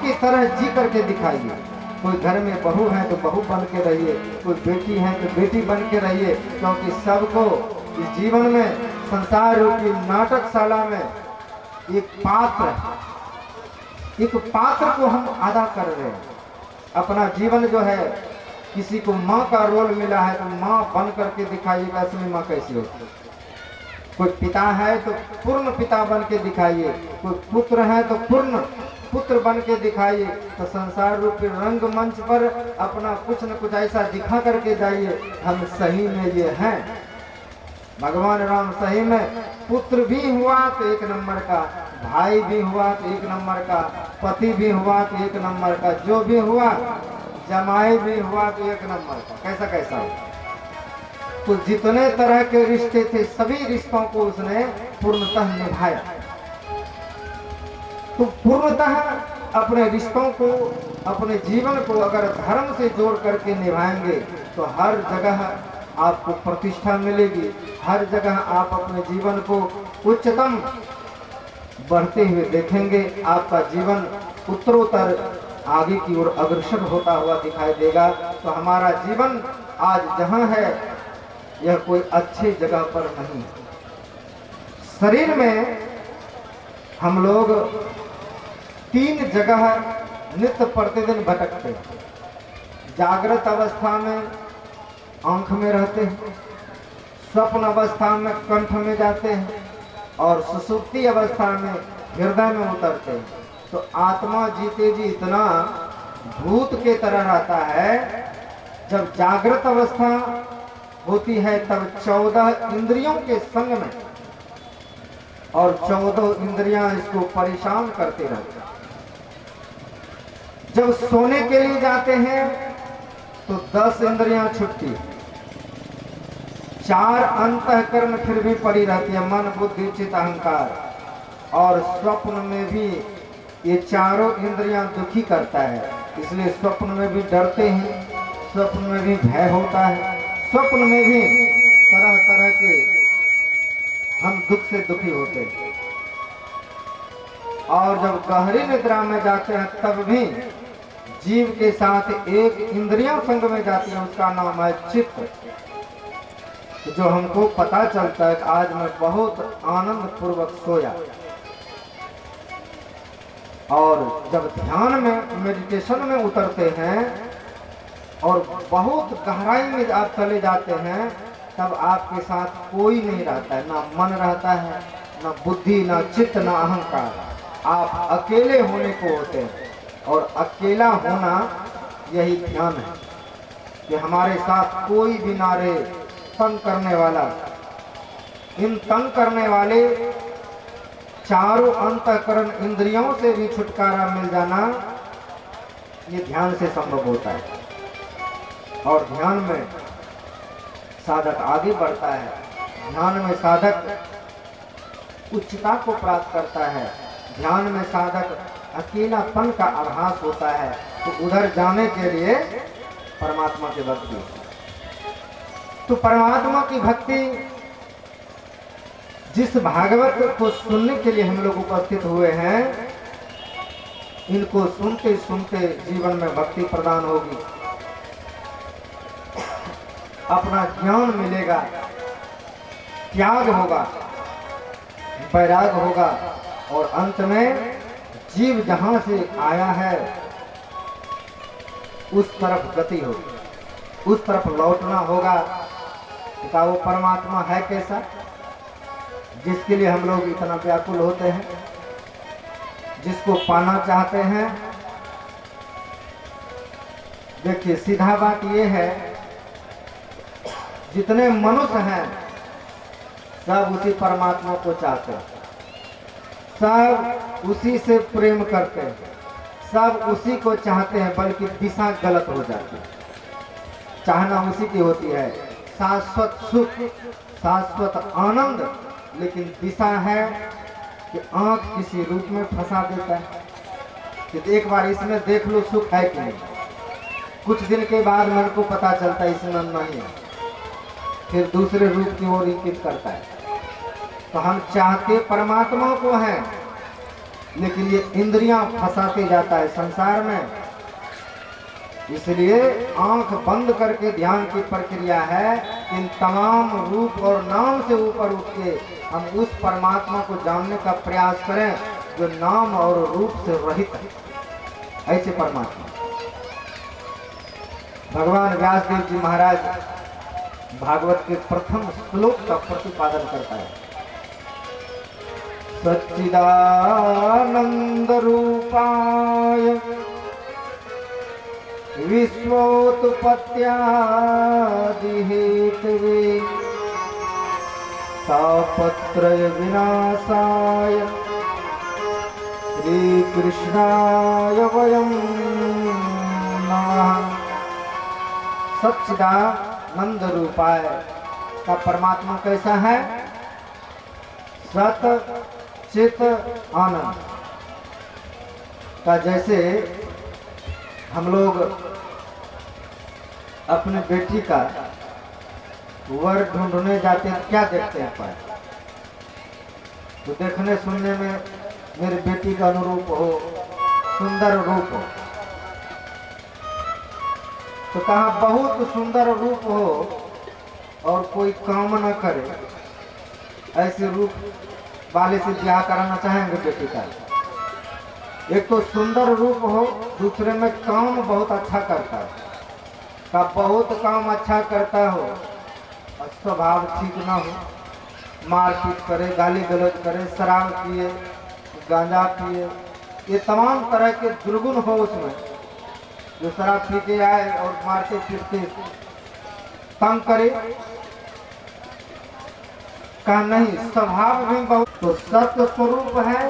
की तरह जी करके दिखाइए। कोई घर में बहू है तो बहू बन के रहिए, कोई बेटी है तो बेटी बन के रहिए, क्योंकि सबको इस जीवन में संसार रूपी नाटकशाला में एक पात्र को हम अदा कर रहे हैं। अपना जीवन जो है, किसी को माँ का रोल मिला है तो माँ बन करके दिखाइएगा, असली माँ कैसी होती है। कोई पिता है तो पूर्ण पिता बन के दिखाइए, कोई पुत्र है तो पूर्ण पुत्र बन के दिखाइए। तो संसार रूपी रंगमंच पर अपना कुछ न कुछ ऐसा दिखा करके जाइए, हम सही में ये हैं। भगवान राम सही में पुत्र भी हुआ तो एक नंबर का, भाई भी हुआ तो एक नंबर का, पति भी हुआ तो एक नंबर का, जो भी हुआ जमाई भी हुआ तो एक नंबर का। कैसा कैसा हो, तो जितने तरह के रिश्ते थे सभी रिश्तों को उसने पूर्णतः निभाया। तो पूर्णतः अपने रिश्तों को, अपने जीवन को अगर धर्म से जोड़ करके निभाएंगे तो हर जगह आपको प्रतिष्ठा मिलेगी, हर जगह आप अपने जीवन को उच्चतम बढ़ते हुए देखेंगे। आपका जीवन उत्तरोत्तर आगे की ओर अग्रसर होता हुआ दिखाई देगा। तो हमारा जीवन आज जहां है यह कोई अच्छी जगह पर नहीं। शरीर में हम लोग 3 जगह नित्य प्रतिदिन भटकते हैं। जागृत अवस्था में आंख में रहते हैं, स्वप्न अवस्था में कंठ में जाते हैं, और सुसुप्ति अवस्था में हृदय में उतरते हैं। तो आत्मा जीते जी इतना भूत के तरह रहता है। जब जागृत अवस्था होती है तब 14 इंद्रियों के संग में, और 14 इंद्रियां इसको परेशान करते रहते हैं। जब सोने के लिए जाते हैं तो 10 इंद्रियां छुट्टी, 4 अंतःकरण फिर भी पड़ी रहती है, मन बुद्धि चित्त अहंकार। और स्वप्न में भी ये चारों इंद्रियां दुखी करता है, इसलिए स्वप्न में भी डरते हैं, स्वप्न में भी भय होता है, स्वप्न में भी तरह तरह के हम दुख से दुखी होते हैं। और जब गहरी निद्रा में जाते हैं तब भी जीव के साथ एक इंद्रियां संग में जाती है, उसका नाम है चित्त। जो हमको पता चलता है कि आज मैं बहुत आनंद पूर्वक सोया। और जब ध्यान में, मेडिटेशन में उतरते हैं और बहुत गहराई में आप चले जाते हैं, तब आपके साथ कोई नहीं रहता है, ना मन रहता है, ना बुद्धि, ना चित्त, ना अहंकार। आप अकेले होने को होते हैं, और अकेला होना यही ध्यान है कि हमारे साथ कोई भी ना रहे, तंग करने वाला। इन तंग करने वाले चारों अंतःकरण इंद्रियों से भी छुटकारा मिल जाना ये ध्यान से संभव होता है। और ध्यान में साधक आगे बढ़ता है, ध्यान में साधक उच्चता को प्राप्त करता है, ध्यान में साधक अकेलापन का आभास होता है। तो उधर जाने के लिए परमात्मा की भक्ति, तो परमात्मा की भक्ति जिस भागवत को सुनने के लिए हम लोग उपस्थित हुए हैं, इनको सुनते सुनते जीवन में भक्ति प्रदान होगी, अपना ज्ञान मिलेगा, त्याग होगा, वैराग होगा, और अंत में जीव जहां से आया है उस तरफ गति होगी, उस तरफ लौटना होगा। क्या वो परमात्मा है कैसा जिसके लिए हम लोग इतना व्याकुल होते हैं, जिसको पाना चाहते हैं? देखिए, सीधा बात ये है, जितने मनुष्य हैं सब उसी परमात्मा को चाहते हैं, सब उसी से प्रेम करते हैं, सब उसी को चाहते हैं, बल्कि दिशा गलत हो जाती है। चाहना उसी की होती है, शाश्वत सुख, शाश्वत आनंद, लेकिन दिशा है कि आंख किसी रूप में फंसा देता है कि एक बार इसमें देख लो सुख है कि नहीं, कुछ दिन के बाद मन को पता चलता है इसमें नहीं है, फिर दूसरे रूप की ओर इंगित करता है। तो हम चाहते परमात्मा को हैं, लेकिन ये इंद्रियां फंसाते जाता है संसार में। इसलिए आंख बंद करके ध्यान की प्रक्रिया है। इन तमाम रूप और नाम से ऊपर उठ के हम उस परमात्मा को जानने का प्रयास करें जो नाम और रूप से रहित है। ऐसे परमात्मा भगवान व्यासदेव जी महाराज भागवत के प्रथम श्लोक का प्रतिपादन करता है। सच्चिदानंद रूपाय विश्वोत्पत्त्यादि हेतवे तापत्रय विनाशाय श्री कृष्णाय वयं नमः। सच्चिदानंद रूपाय का परमात्मा कैसा है? सत चित आनंद का। जैसे हम लोग अपने बेटी का वर ढूंढने जाते हैं, क्या देखते हैं पर? तो देखने सुनने में मेरी बेटी का अनुरूप हो, सुंदर रूप हो। तो कहा बहुत सुंदर रूप हो और कोई काम न करे, ऐसे रूप वाले से ब्याह कराना चाहेंगे बेटी का? एक तो सुंदर रूप हो, दूसरे में काम बहुत अच्छा करता है। का बहुत काम अच्छा करता हो और स्वभाव ठीक ना हो, मारपीट करे, गाली गलौज करे, शराब पिए, गांजा पिए, ये तमाम तरह के दुर्गुण हो उसमें, जो शराब पी के आए और मारते पीटते तंग करे। का नहीं, स्वभाव भी बहुत। तो सत्य स्वरूप है,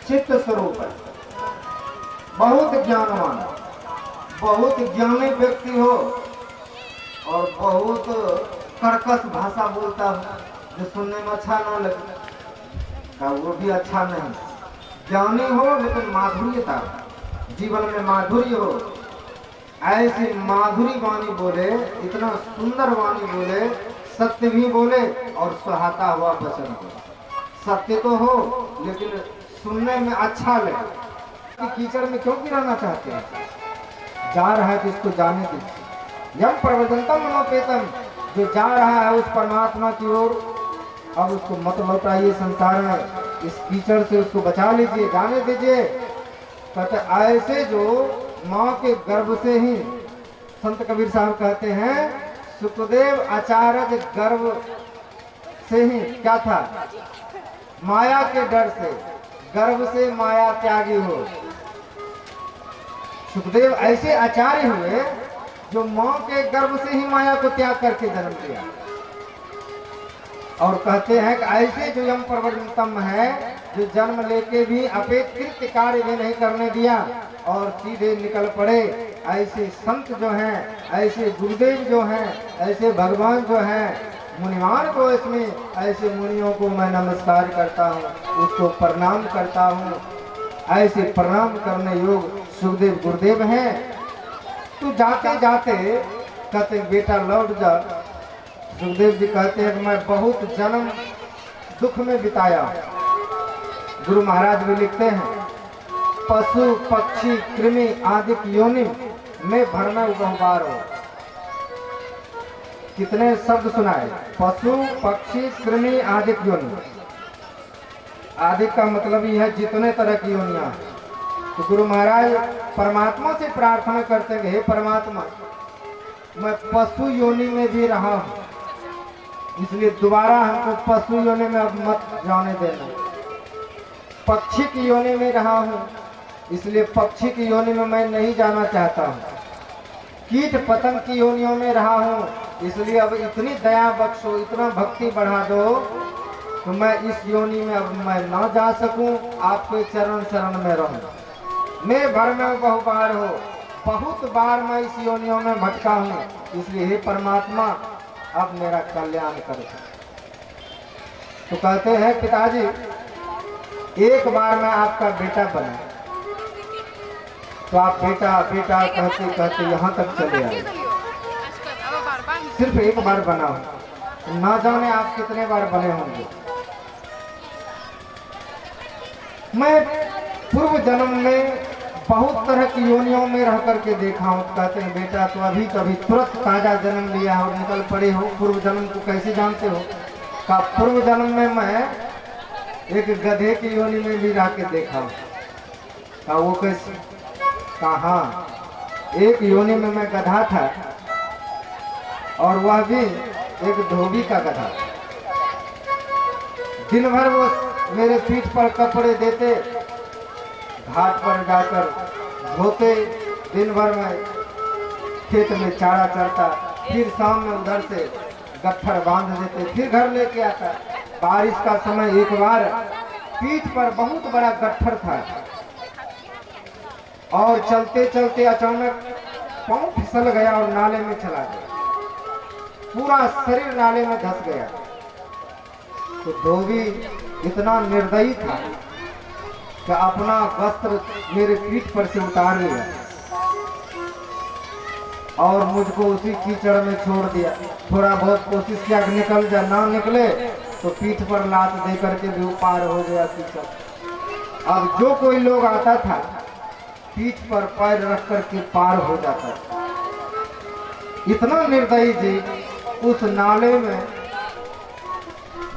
चित्त स्वरूप है, बहुत ज्ञानवान, बहुत ज्ञानी व्यक्ति हो और बहुत कर्कश भाषा बोलता हो जो सुनने में अच्छा ना लगे, का वो भी अच्छा नहीं। ज्ञानी हो लेकिन माधुर्यता, जीवन में माधुर्य हो, ऐसी माधुरी वाणी बोले, इतना सुंदर वाणी बोले, सत्य भी बोले और सुहाता हुआ वचन बोले। सत्य तो हो लेकिन सुनने में अच्छा लगे। कि कीचड़ में क्यों गिराना चाहते हैं? जा रहा है तो इसको जाने दीजिए। यम प्रवजंतम मनोपेतम, जो जा रहा है उस परमात्मा की ओर, अब उसको मत लौटाइए संसार में, इस कीचड़ से उसको बचा लीजिए, जाने दीजिए। कहते ऐसे जो माँ के गर्भ से ही, संत कबीर साहब कहते हैं, सुखदेव आचार्य गर्भ से ही क्या था? माया के डर से, गर्भ से माया त्यागी हो। सुखदेव ऐसे आचार्य हुए जो मां के गर्भ से ही माया को त्याग करके जन्म लिया। और कहते हैं कि ऐसे जो यम प्रवर्तम है, जो जन्म लेके भी अपेक्षित कार्य भी नहीं करने दिया और सीधे निकल पड़े, ऐसे संत जो हैं, ऐसे गुरुदेव जो हैं, ऐसे भगवान जो हैं, मुनिमान को, इसमें ऐसे मुनियों को मैं नमस्कार करता हूँ, उसको प्रणाम करता हूँ। ऐसे प्रणाम करने योग सुखदेव गुरुदेव हैं। तो जाते जाते कहते बेटा लौट जा। सुखदेव जी कहते हैं कि मैं बहुत जन्म दुख में बिताया। गुरु महाराज भी लिखते हैं, पशु पक्षी कृमि आदि योनि में भरना बहुबार हो। कितने शब्द सुनाए? पशु पक्षी कृमि आदि योनि। आदि का मतलब यह है जितने तरह की योनियां। तो गुरु महाराज परमात्मा से प्रार्थना करते हैं, हे परमात्मा, मैं पशु योनि में भी रहा हूँ, इसलिए दोबारा हमको पशु योनि में अब मत जाने देना। पक्षी की योनि में रहा हूँ, इसलिए पक्षी की योनि में मैं नहीं जाना चाहता हूँ। कीट पतंग की योनियों में रहा हूँ, इसलिए अब इतनी दया बख्शो, इतना भक्ति बढ़ा दो तो मैं इस योनि में अब मैं ना जा सकूं, आपके चरण शरण में रहूं। मैं भर में बहुबार हो, बहुत बार मैं इस योनियों में भटका हूँ, इसलिए हे परमात्मा अब मेरा कल्याण करो। तो कहते हैं पिताजी, एक बार मैं आपका बेटा बना, तो आप बेटा बेटा कहते कहते यहाँ तक चले आए। सिर्फ एक बार बना हो, ना जाने आप कितने बार बने होंगे। मैं पूर्व जन्म में बहुत तरह की योनियों में रह करके देखा हूँ। कहते हैं बेटा तो अभी कभी तुरंत ताजा जन्म लिया और निकल पड़े हो, पूर्व जन्म को कैसे जानते हो? का पूर्व जन्म में मैं एक गधे की योनि में भी रह के देखा हूँ। का वो कैसे? कहा एक योनि में मैं गधा था और वह भी एक धोबी का गधा। दिन भर वो मेरे पीठ पर कपड़े देते, घाट पर जाकर धोते, दिन भर में खेत में चारा चरता, फिर शाम में उधर से गट्ठर बांध देते, फिर घर लेके आता। बारिश का समय एक बार पीठ पर बहुत बड़ा गट्ठर था और चलते चलते अचानक पांव फिसल गया और नाले में चला गया, पूरा शरीर नाले में धंस गया। तो धोबी इतना निर्दयी था कि अपना वस्त्र मेरे पीठ पर से उतार लिया और मुझको उसी कीचड़ में छोड़ दिया। थोड़ा बहुत कोशिश किया कि निकल जा, ना निकले तो पीठ पर लात दे करके भी पार हो गया कीचड़। अब जो कोई लोग आता था पीठ पर पैर रख करके पार हो जाता था। इतना निर्दयी जी उस नाले में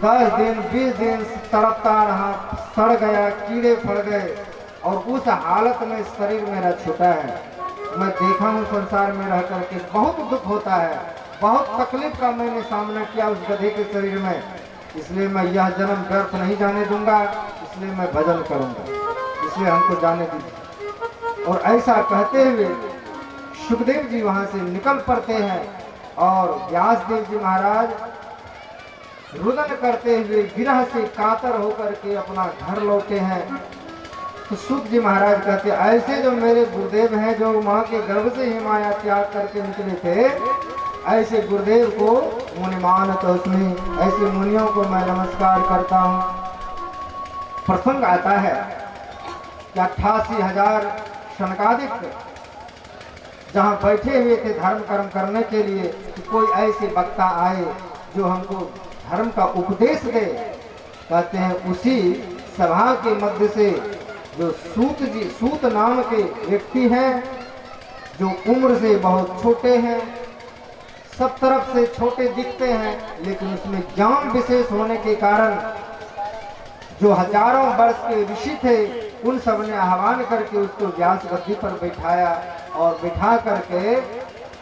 10 दिन 20 दिन तड़पता रहा, सड़ गया, कीड़े पड़ गए और उस हालत में शरीर मेरा छूटा है। मैं देखा हूँ संसार में रह करके बहुत दुख होता है, बहुत तकलीफ का मैंने सामना किया उस गधे के शरीर में। इसलिए मैं यह जन्म व्यर्थ नहीं जाने दूंगा, इसलिए मैं भजन करूंगा, इसलिए हमको जाने दीजिए। और ऐसा कहते हुए सुखदेव जी वहां से निकल पड़ते हैं और व्यास देव जी महाराज रुदन करते हुए विरह से कातर होकर के अपना घर लौटे हैं। तो सुख जी महाराज कहते ऐसे जो मेरे गुरुदेव हैं जो माँ के गर्भ से ही माया त्याग करके निकले थे, ऐसे गुरुदेव को मुनिमान तस्मी, ऐसे मुनियों को मैं नमस्कार करता हूँ। प्रसंग आता है कि 88,000 शनकादिक जहाँ बैठे हुए थे धर्म कर्म करने के लिए, कि कोई ऐसे वक्ता आए जो हमको धर्म का उपदेश दे। कहते हैं उसी सभा के मध्य से जो सूत नाम के व्यक्ति हैं, जो उम्र से बहुत छोटे हैं, सब तरफ से छोटे दिखते हैं, लेकिन उसमें ज्ञान विशेष होने के कारण जो हजारों वर्ष के ऋषि थे उन सब ने आह्वान करके उसको व्यास गद्दी पर बैठाया और बिठा करके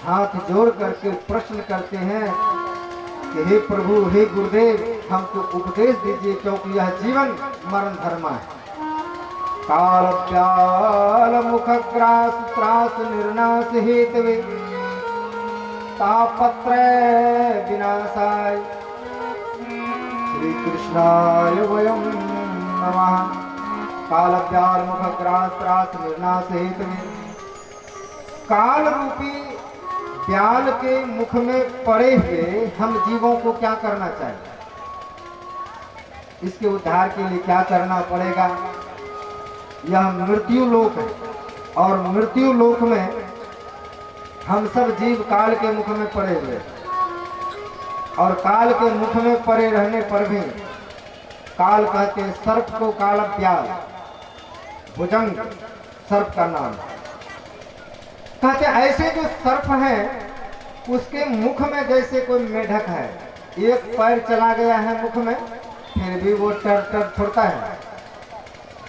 हाथ जोड़ करके प्रश्न करते हैं कि हे प्रभु, हे गुरुदेव, हमको उपदेश दीजिए, क्योंकि यह जीवन मरण धर्म है। काल प्याल मुख ग्रास त्रास निर्नाश हेतवे तापत्र विनाशाय श्री कृष्णाय वयं नमः। काल प्याल मुख ग्रास त्रास निर्नाश हेतवे, काल रूपी ब्याल के मुख में पड़े हुए हम जीवों को क्या करना चाहिए, इसके उद्धार के लिए क्या करना पड़ेगा। यह मृत्यु लोक है और मृत्यु लोक में हम सब जीव काल के मुख में पड़े हुए, और काल के मुख में पड़े रहने पर भी काल कहते हैं सर्प को काल ब्याल, भुजंग सर्प का नाम। कहते ऐसे जो सर्प है उसके मुख में जैसे कोई मेढक है, एक पैर चला गया है मुख में फिर भी वो टर टर छोड़ता है,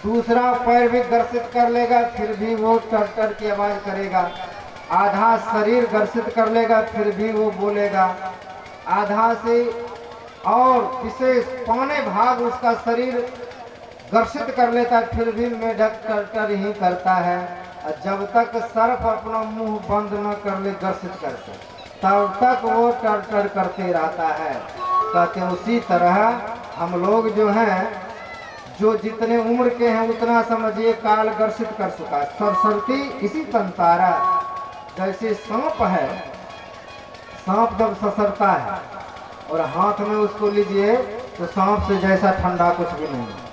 दूसरा पैर भी गर्षित कर लेगा फिर भी वो टर टर की आवाज करेगा, आधा शरीर गर्षित कर लेगा फिर भी वो बोलेगा, आधा से और विशेष पौने भाग उसका शरीर गर्षित कर लेता है फिर भी मेढक टर टर ही करता है। जब तक सर्प अपना मुंह बंद न कर ले गर्षित करके, तब तक वो टर टर करते रहता है। कहते उसी तरह हम लोग जो हैं, जो जितने उम्र के हैं उतना समझिए काल गर्षित कर चुका। सरसरती इसी तंतारा, जैसे सांप है, सांप जब ससरता है और हाथ में उसको लीजिए तो सांप से जैसा ठंडा कुछ भी नहीं है,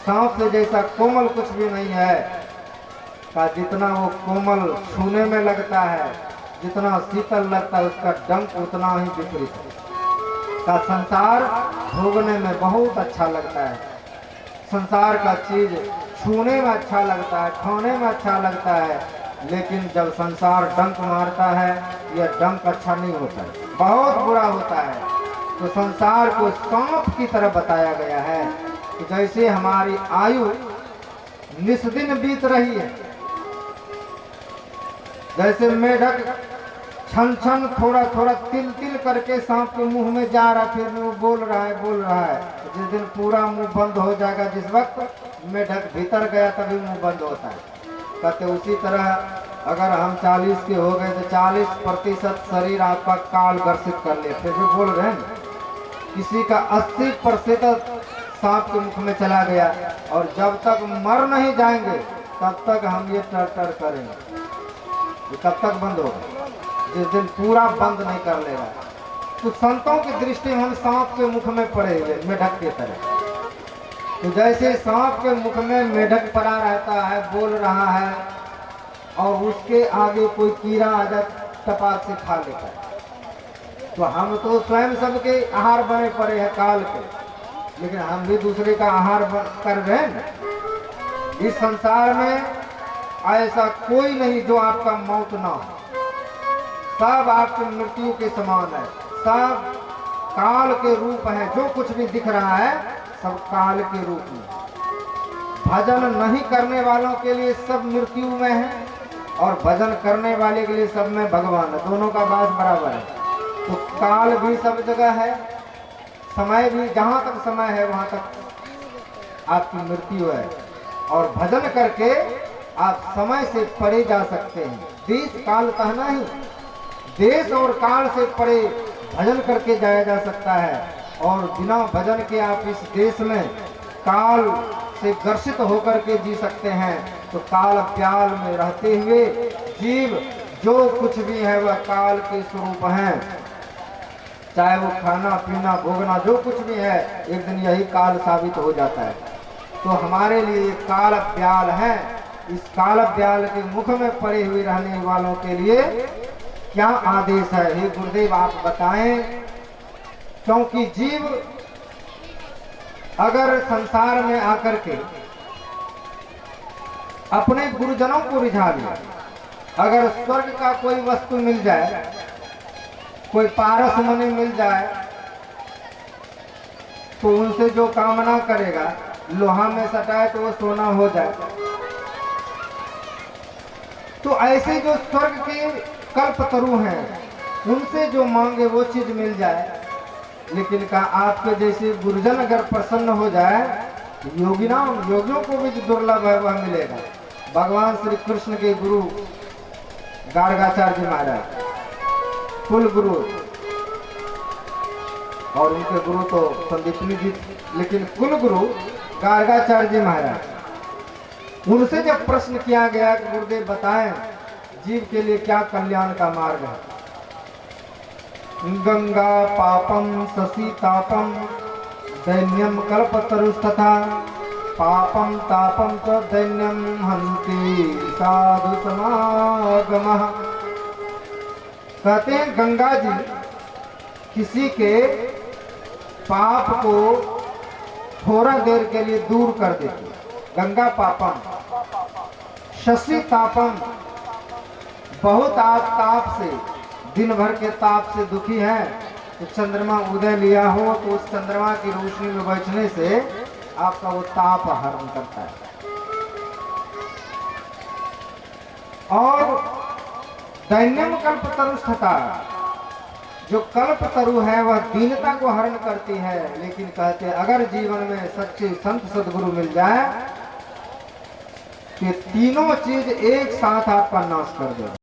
सांप से जैसा कोमल कुछ भी नहीं है। का जितना वो कोमल छूने में लगता है, जितना शीतल लगता है, उसका डंक उतना ही विपरीत है। का संसार भोगने में बहुत अच्छा लगता है, संसार का चीज छूने में अच्छा लगता है, खाने में अच्छा लगता है, लेकिन जब संसार डंक मारता है, यह डंक अच्छा नहीं होता है, बहुत बुरा होता है। तो संसार को सांप की तरह बताया गया है कि जैसे हमारी आयु निस्दिन बीत रही है, जैसे मेढक छन छन थोड़ा थोड़ा तिल तिल करके सांप के मुंह में जा रहा, फिर वो बोल रहा है। जिस दिन पूरा मुंह बंद हो जाएगा, जिस वक्त मेढक भीतर गया तभी मुंह बंद होता है। कहते उसी तरह अगर हम 40 के हो गए तो 40% शरीर आपका काल ग्रसित कर ले, फिर भी बोल रहे हैं। किसी का 80% सांप के मुख में चला गया, और जब तक मर नहीं जाएंगे तब तक हम ये टर टर करेंगे। ये कब तक बंद होगा? जिस दिन पूरा बंद नहीं कर लेगा। तो संतों की दृष्टि में हम सांप के मुख में पड़े हुए मेढक के तरह। तो जैसे सांप के मुख में मेढक पड़ा रहता है, बोल रहा है, और उसके आगे कोई कीड़ा आ जाए टपाक से खा लेता है, तो हम तो स्वयं सबके आहार बने पड़े हैं काल के, लेकिन हम भी दूसरे का आहार कर रहे हैं। इस संसार में ऐसा कोई नहीं जो आपका मौत ना हो, सब आपकी मृत्यु के समान है, सब काल के रूप है। जो कुछ भी दिख रहा है सब काल के रूप में। भजन नहीं करने वालों के लिए सब मृत्यु में है, और भजन करने वाले के लिए सब में भगवान है, दोनों का बात बराबर है। तो काल भी सब जगह है, समय भी, जहाँ तक समय है वहाँ तक आपकी मृत्यु है। और भजन करके आप समय से परे जा सकते हैं। देश काल कहना ही, देश और काल से परे भजन करके जाया जा सकता है। और बिना भजन के आप इस देश में काल से ग्रसित होकर के जी सकते हैं। तो काल प्याल में रहते हुए जीव जो कुछ भी है वह काल के स्वरूप हैं, चाहे वो खाना पीना भोगना जो कुछ भी है, एक दिन यही काल साबित हो जाता है। तो हमारे लिए काल प्याल है। इस काल प्याल के मुख में पड़े हुए रहने वालों के लिए क्या आदेश है, हे गुरुदेव आप बताएं। क्योंकि जीव अगर संसार में आकर के अपने गुरुजनों को रिझा ले, अगर स्वर्ग का कोई वस्तु मिल जाए, कोई पारस मुनि मिल जाए, तो उनसे जो कामना करेगा, लोहा में सटाए तो वो सोना हो जाए। तो ऐसे जो स्वर्ग के कल्पतरु हैं, उनसे जो मांगे वो चीज मिल जाए। लेकिन कहा आपके जैसे गुरुजन अगर प्रसन्न हो जाए, योगियों को भी दुर्लभ है वह मिलेगा। भगवान श्री कृष्ण के गुरु गार्गाचार्य महाराज कुल गुरु, और उनके गुरु तो संदीपनी जी, लेकिन कुल गुरु गार्गाचार्य महाराज, उनसे जब प्रश्न किया गया कि गुरुदेव बताएं जीव के लिए क्या कल्याण का मार्ग है। गंगा पापम शशि तापम दैन्यम कल्पतरुस्तथा पापम तापम च दैन्यम हंति साधु समागमः। कहते हैं गंगा जी किसी के पाप को थोड़ा देर के लिए दूर कर देती, गंगा पापम। शशि तापम, बहुत आप ताप से, दिन भर के ताप से दुखी है, तो चंद्रमा उदय लिया हो तो उस चंद्रमा की रोशनी में बैठने से आपका वो ताप हरण करता है। और दैन्यम कल्पतरुस्थता, जो कल्पतरु है वह दीनता को हरण करती है। लेकिन कहते हैं अगर जीवन में सच्चे संत सदगुरु मिल जाए कि तीनों चीज एक साथ आपका नाश कर दे।